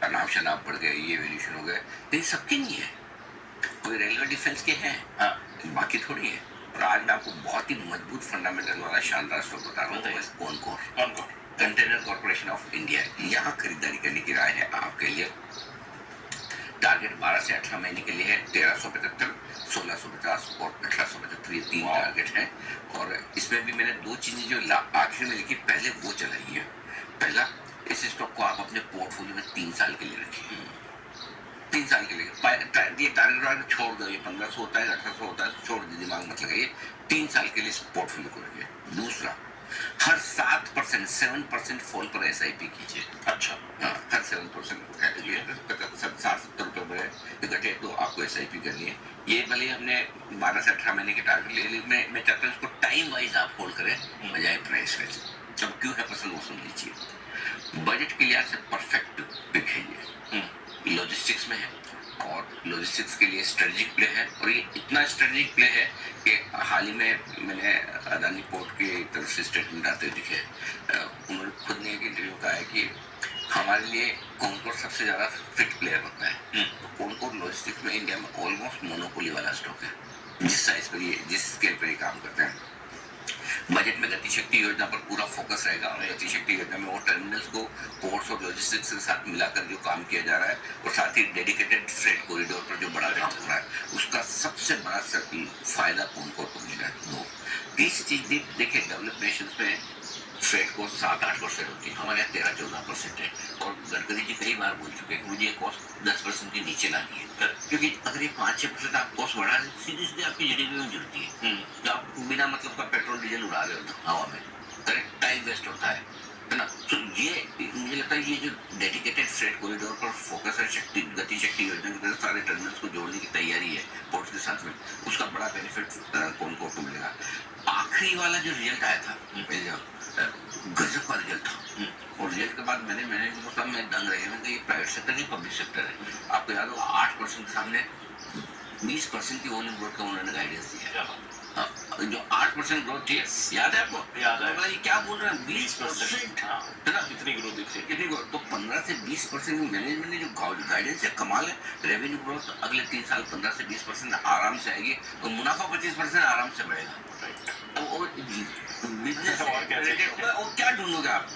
अनाप शनाप बढ़ गए, ये वैल्यूशन हो गए, लेकिन सबके नहीं है। कोई रेलवे डिफेंस के हैं, हाँ, बाकी थोड़ी है। और आज मैं आपको बहुत ही मजबूत फंडामेंटल वाला शानदार स्टॉक बता रहा हूँ, Concor container corporation of India. यहाँ खरीदारी करने की राय है आपके लिए। टारगेट 12 से 18 महीने के लिए है 1375, 1650 और 1875, ये 3 टारगेट हैं। और इसमें भी मैंने 2 चीजें जो आखिर में लिखी, पहले वो चलाई है। पहला, इस स्टॉक को आप अपने पोर्टफोलियो में 3 साल के लिए रखिए। 3 साल के लिए ये टारगेट छोड़ दो, ये 1500 होता है, 1800 होता है, छोड़ दीजिए, दिमाग मत लगाइए। 3 साल के लिए इस पोर्टफोलियो को रखिए। दूसरा, हर 7% फॉल पर SIP कीजिए। अच्छा, हाँ, हर 7% 60-70 रुपए बढ़े इकट्ठे तो आपको SIP करनी है। ये भले हमने 12 से 18 महीने के टारगेट ले ली, मैं चाहता हूँ इसको टाइम वाइज आप होल्ड करें बजाय प्राइस वाइज। जब क्यों है पसंद वो सुन लीजिए। बजट के लिहाज से परफेक्ट पिक है ये। लॉजिस्टिक्स में है और लॉजिस्टिक्स के लिए स्ट्रेटेजिक प्ले है, और ये इतना स्ट्रेटेजिक प्ले है कि हाल ही में मैंने अदानी पोर्ट की तरफ से स्टेटमेंट आते दिखे। उन्होंने खुद ने एक इंटरव्यू कहा है कि हमारे लिए कॉनकोर सबसे ज्यादा फिट प्लेयर होता है। तो कॉनकोर लॉजिस्टिक्स में इंडिया में ऑलमोस्ट मोनोपोली वाला स्टॉक है, जिस साइज पर ये, जिस स्केल पर ये काम करते हैं। बजट में गति शक्ति योजना पर पूरा फोकस रहेगा, और गति शक्ति योजना में वो टर्मिनल्स को पोर्ट्स और लॉजिस्टिक्स के साथ मिलाकर जो काम किया जा रहा है, और साथ ही डेडिकेटेड फ्रेट कॉरिडोर पर जो बड़ा काम हो रहा है, उसका सबसे बड़ा फायदा कॉनकोर को मिला है। दो तीसरी चीज देखिए, डेवलप नेशंस में फ्रेट कॉस्ट 7-8% होती है, हमारे यहाँ 13-14% है। और गडकरी जी कई बार बोल चुके हैं कि मुझे कॉस्ट 10% के नीचे लानी है, क्योंकि अगर ये 5-6% आप कॉस्ट बढ़ा रहे, सीधी सीधी आपकी GDP में जुड़ती है। तो आप बिना मतलब का पेट्रोल डीजल उड़ा रहे हो हवा में, करेक्ट, टाइम वेस्ट होता है ना। तो ये मुझे लगता है ये जो डेडिकेटेड फ्रेट कॉरिडोर पर फोकस है, गति शक्ति योजना की तरह सारे टर्मिनल्स को जोड़ने की तैयारी है पोर्ट्स के साथ में, उसका बड़ा बेनिफिट कॉनकोर को मिलेगा। आखिरी वाला जो रिजल्ट आया था, गजब का रिजल्ट था, और रिजल्ट के बाद मैंने मतलब मैं दंग रह गया कि ये प्राइवेट सेक्टर नहीं पब्लिक सेक्टर है। आपको याद हो 8% के सामने 20% की वॉल्यूम ग्रोथ का उन्होंने गाइडेंस दिया। जो 8% ग्रोथ थी, याद है आपको? याद है। तो ये क्या बोल रहे हैं, 20%, है ना? कितनी ग्रोथ दिखी, कितनी ग्रोथ? तो 15 से 20% मैनेजमेंट ने जो गाइडेंस है, कमाल है। रेवेन्यू ग्रोथ अगले 3 साल 15 से 20% आराम से आएगी, तो मुनाफा 25% आराम से बढ़ेगा। बिजनेस और क्या ढूंढोगे आप?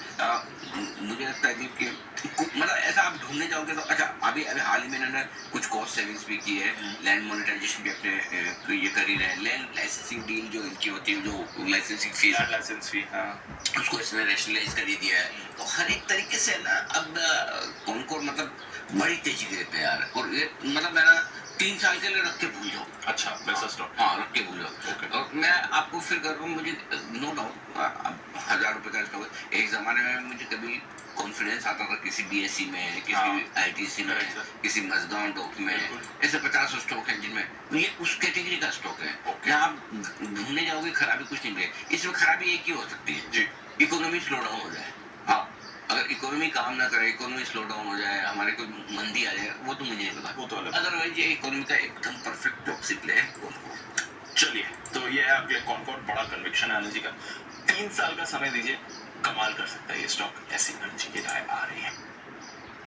मुझे लगता है कि मतलब ऐसा आप ढूंढने जाओगे तो अच्छा, अभी हाल ही में इन्होंने कुछ कॉस्ट सेविंग्स भी की है, लैंड मोनेटाइजेशन भी अपने ये कर ही रहे हैं। लैंड लाइसेंसिंग डील जो इनकी होती है, जो लाइसेंसिंग फीस, लाइसेंस फी, हाँ, उसको इसमें रैशनलाइज कर ही दिया है। तो हर एक तरीके से ना अब कॉनकोर मतलब बड़ी तेजी के तैयार है, और ये मतलब मैं ना 3 साल के लिए रख के भूल जाओ। अच्छा, वैसा स्टॉक, हाँ, रख के भूल जाओ। और मैं आपको फिर कर रहा हूँ, मुझे नो डाउट 1000 रुपए का स्टॉक है। एक जमाने में मुझे कभी कॉन्फिडेंस आता था किसी BSE में, किसी ITC में, किसी मजगांव डॉक में, ऐसे 50 स्टॉक हैं जिनमें ये उस कैटेगरी का स्टॉक है। जहाँ आप ढूंढने जाओगे खराबी कुछ नहीं मिलेगी। इसमें खराबी एक ही हो सकती है जी, इकोनॉमी स्लो डाउन हो जाए। हाँ, अगर इकोनॉमी काम ना करे, इकोनॉमी स्लो डाउन हो जाए, हमारे कोई मंदी आ जाए, वो तो मुझे नहीं पता, वो तो अलग। अदरवाइज ये इकोनॉमी का एकदम परफेक्ट टॉक्सी प्ले है कॉनकोर। चलिए, तो ये है आपके कॉनकोर, बड़ा कन्विक्शन है एनर्जी का। 3 साल का समय दीजिए, कमाल कर सकता है ये स्टॉक, ऐसी एनर्जी की राय आ रही है।